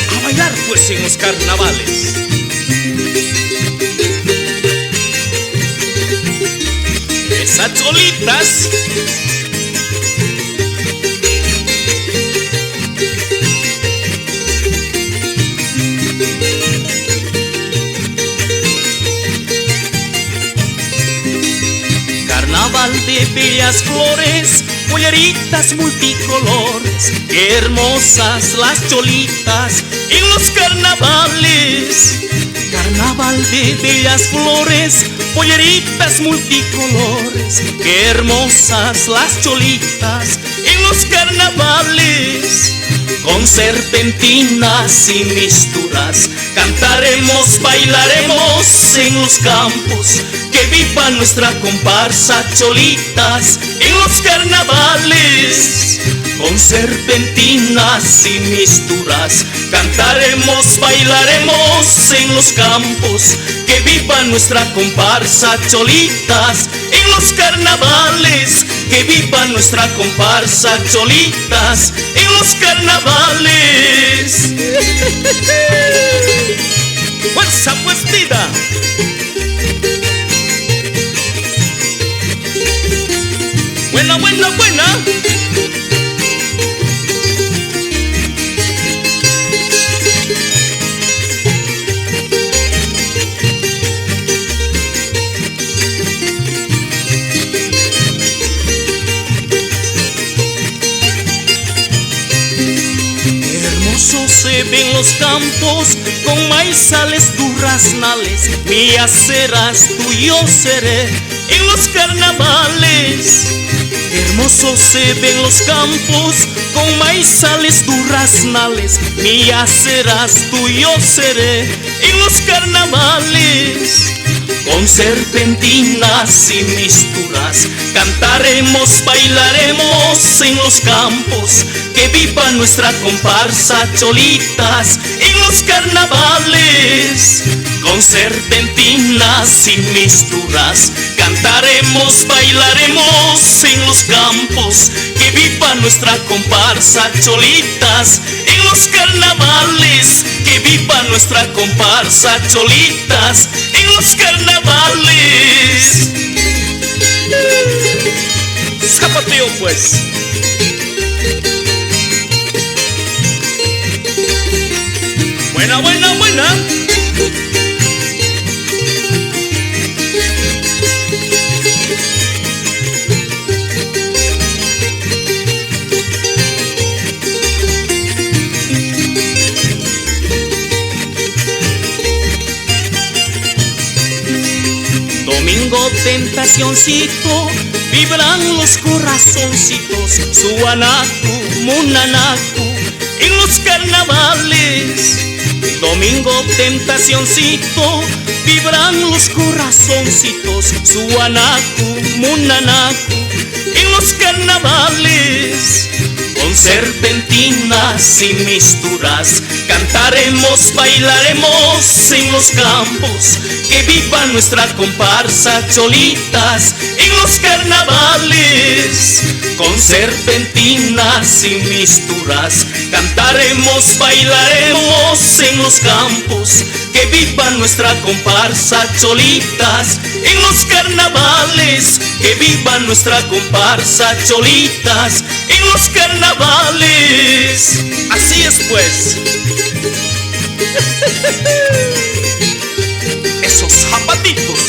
A bailar pues en los carnavales. Esas cholitas. Carnaval de bellas flores, polleritas multicolores, qué hermosas las cholitas en los carnavales. Carnaval de bellas flores, polleritas multicolores, qué hermosas las cholitas en los carnavales. Con serpentinas y misturas cantaremos, bailaremos en los campos. Que viva nuestra comparsa cholitas en los carnavales. Con serpentinas y misturas cantaremos, bailaremos en los campos. Que viva nuestra comparsa cholitas en los carnavales. Que viva nuestra comparsa cholitas en los carnavales. ¡Fuerza pues vida! Buena, buena, buena. Hermosos se ven los campos con maizales duraznales. Mía serás, tuyo seré en los carnavales. Hermosos se ven los campos con maizales duraznales. Mía serás, tuyo seré en los carnavales. Con serpentinas y misturas cantaremos, bailaremos en los campos. Que viva nuestra comparsa cholitas en los carnavales. Con serpentinas y misturas cantaremos, bailaremos en los campos. Que viva nuestra comparsa cholitas en los carnavales. Que viva nuestra comparsa cholitas en los carnavales. Zapateo pues. Buena, buena, buena. Domingo tentacioncito, vibran los corazoncitos, Suanacu, Munanacu, en los carnavales. Domingo tentacioncito, vibran los corazoncitos, Suanacu, Munanacu, en los carnavales. Con serpentinas y misturas cantaremos, bailaremos en los campos. Que viva nuestra comparsa cholitas en los carnavales. Con serpentinas y misturas cantaremos, bailaremos en los campos. Que viva nuestra comparsa cholitas en los carnavales. Que viva nuestra comparsa cholitas en los carnavales. Así es pues. Esos zapatitos.